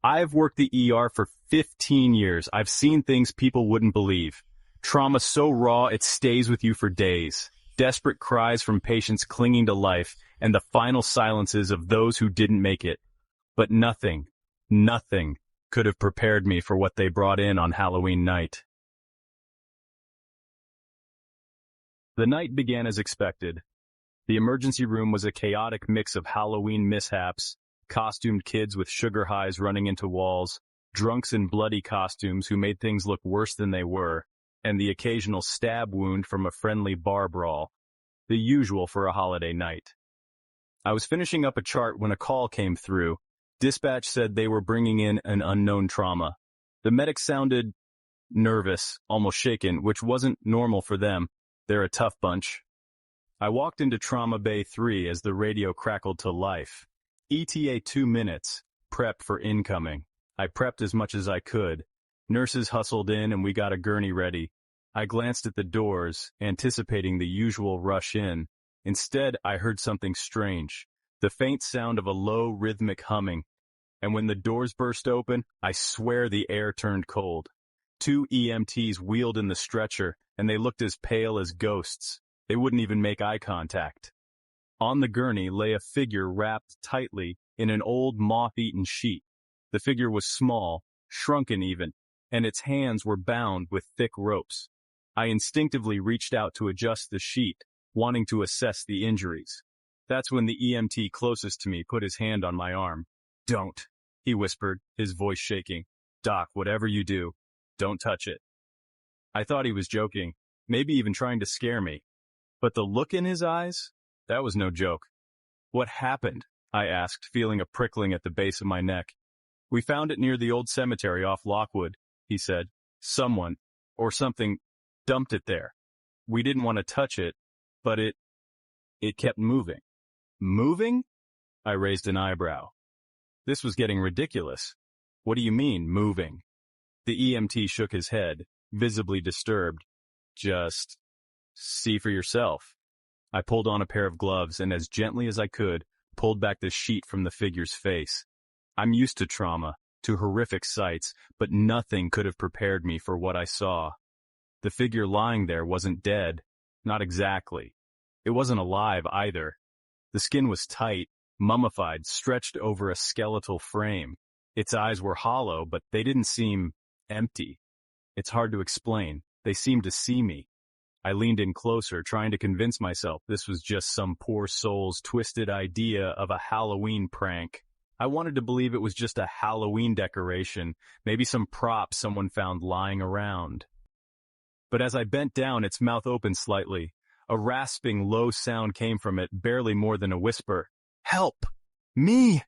I've worked the ER for 15 years. I've seen things people wouldn't believe. Trauma so raw it stays with you for days. Desperate cries from patients clinging to life, and the final silences of those who didn't make it. But nothing could have prepared me for what they brought in on Halloween night. The night began as expected. The emergency room was a chaotic mix of Halloween mishaps, costumed kids with sugar highs running into walls, drunks in bloody costumes who made things look worse than they were, and the occasional stab wound from a friendly bar brawl, the usual for a holiday night. I was finishing up a chart when a call came through. Dispatch said they were bringing in an unknown trauma. The medics sounded nervous, almost shaken, which wasn't normal for them. They're a tough bunch. I walked into Trauma Bay 3 as the radio crackled to life. ETA 2 minutes. Prep for incoming. I prepped as much as I could. Nurses hustled in and we got a gurney ready. I glanced at the doors, anticipating the usual rush in. Instead, I heard something strange. The faint sound of a low, rhythmic humming. And when the doors burst open, I swear the air turned cold. 2 EMTs wheeled in the stretcher, and they looked as pale as ghosts. They wouldn't even make eye contact. On the gurney lay a figure wrapped tightly in an old moth-eaten sheet. The figure was small, shrunken even, and its hands were bound with thick ropes. I instinctively reached out to adjust the sheet, wanting to assess the injuries. That's when the EMT closest to me put his hand on my arm. "Don't," he whispered, his voice shaking. "Doc, whatever you do, don't touch it." I thought he was joking, maybe even trying to scare me. But the look in his eyes? That was no joke. "What happened?" I asked, feeling a prickling at the base of my neck. "We found it near the old cemetery off Lockwood," he said. "Someone, or something, dumped it there. We didn't want to touch it, but it kept moving." "Moving?" I raised an eyebrow. This was getting ridiculous. "What do you mean, moving?" The EMT shook his head, visibly disturbed. "Just see for yourself." I pulled on a pair of gloves and as gently as I could, pulled back the sheet from the figure's face. I'm used to trauma, to horrific sights, but nothing could have prepared me for what I saw. The figure lying there wasn't dead. Not exactly. It wasn't alive either. The skin was tight, mummified, stretched over a skeletal frame. Its eyes were hollow, but they didn't seem empty. It's hard to explain. They seemed to see me. I leaned in closer, trying to convince myself this was just some poor soul's twisted idea of a Halloween prank. I wanted to believe it was just a Halloween decoration, maybe some prop someone found lying around. But as I bent down, its mouth opened slightly. A rasping, low sound came from it, barely more than a whisper. "Help! Me!"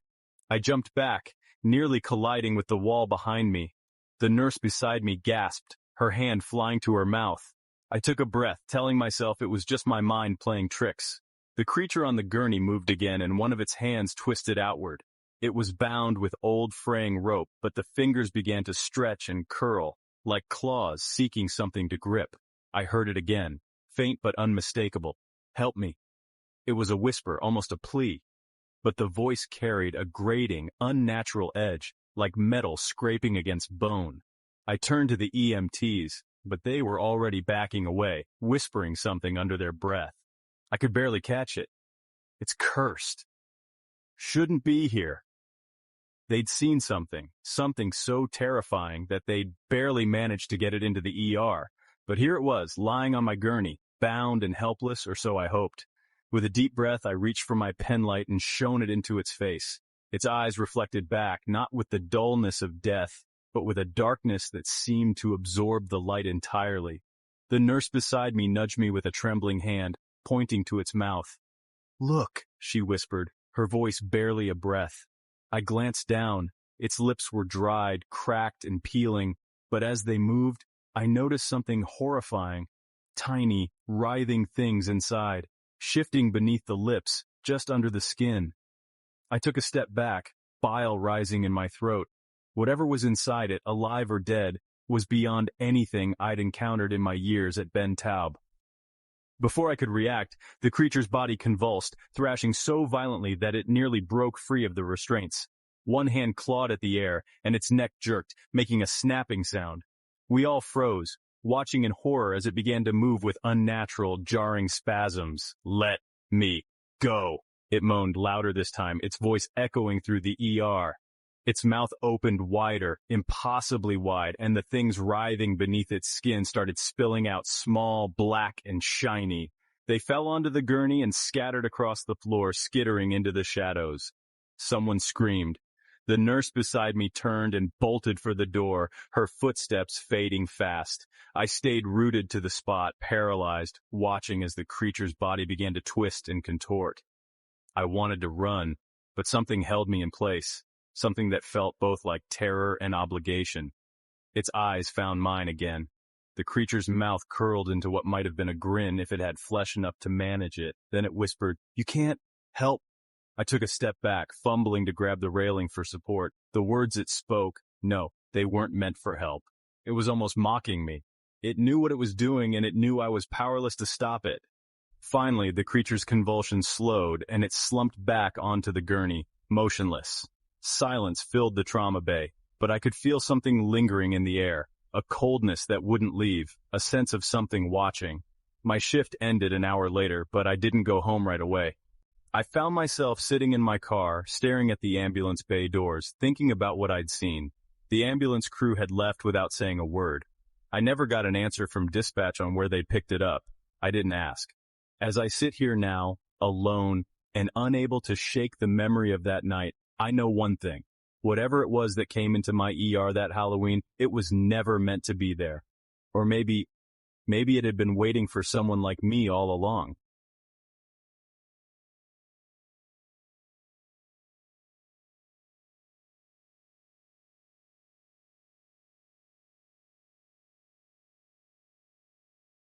I jumped back, nearly colliding with the wall behind me. The nurse beside me gasped, her hand flying to her mouth. I took a breath, telling myself it was just my mind playing tricks. The creature on the gurney moved again, and one of its hands twisted outward. It was bound with old fraying rope, but the fingers began to stretch and curl, like claws seeking something to grip. I heard it again, faint but unmistakable. "Help me." It was a whisper, almost a plea. But the voice carried a grating, unnatural edge, like metal scraping against bone. I turned to the EMTs, but they were already backing away, whispering something under their breath. I could barely catch it. "It's cursed. Shouldn't be here." They'd seen something so terrifying that they'd barely managed to get it into the ER. But here it was, lying on my gurney, bound and helpless, or so I hoped. With a deep breath, I reached for my penlight and shone it into its face. Its eyes reflected back, not with the dullness of death, but with a darkness that seemed to absorb the light entirely. The nurse beside me nudged me with a trembling hand, pointing to its mouth. "Look," she whispered, her voice barely a breath. I glanced down. Its lips were dried, cracked, and peeling, but as they moved, I noticed something horrifying. Tiny, writhing things inside, shifting beneath the lips, just under the skin. I took a step back, bile rising in my throat. Whatever was inside it, alive or dead, was beyond anything I'd encountered in my years at Ben Taub. Before I could react, the creature's body convulsed, thrashing so violently that it nearly broke free of the restraints. One hand clawed at the air, and its neck jerked, making a snapping sound. We all froze, watching in horror as it began to move with unnatural, jarring spasms. "Let me go," it moaned louder this time, its voice echoing through the ER. Its mouth opened wider, impossibly wide, and the things writhing beneath its skin started spilling out small, black, and shiny. They fell onto the gurney and scattered across the floor, skittering into the shadows. Someone screamed. The nurse beside me turned and bolted for the door, her footsteps fading fast. I stayed rooted to the spot, paralyzed, watching as the creature's body began to twist and contort. I wanted to run, but something held me in place, something that felt both like terror and obligation. Its eyes found mine again. The creature's mouth curled into what might have been a grin if it had flesh enough to manage it. Then it whispered, "You can't help." I took a step back, fumbling to grab the railing for support. The words it spoke, no, they weren't meant for help. It was almost mocking me. It knew what it was doing, and it knew I was powerless to stop it. Finally, the creature's convulsions slowed, and it slumped back onto the gurney, motionless. Silence filled the trauma bay, but I could feel something lingering in the air, a coldness that wouldn't leave, a sense of something watching. My shift ended an hour later, but I didn't go home right away. I found myself sitting in my car, staring at the ambulance bay doors, thinking about what I'd seen. The ambulance crew had left without saying a word. I never got an answer from dispatch on where they'd picked it up. I didn't ask. As I sit here now, alone, and unable to shake the memory of that night, I know one thing. Whatever it was that came into my ER that Halloween, it was never meant to be there. Or maybe it had been waiting for someone like me all along.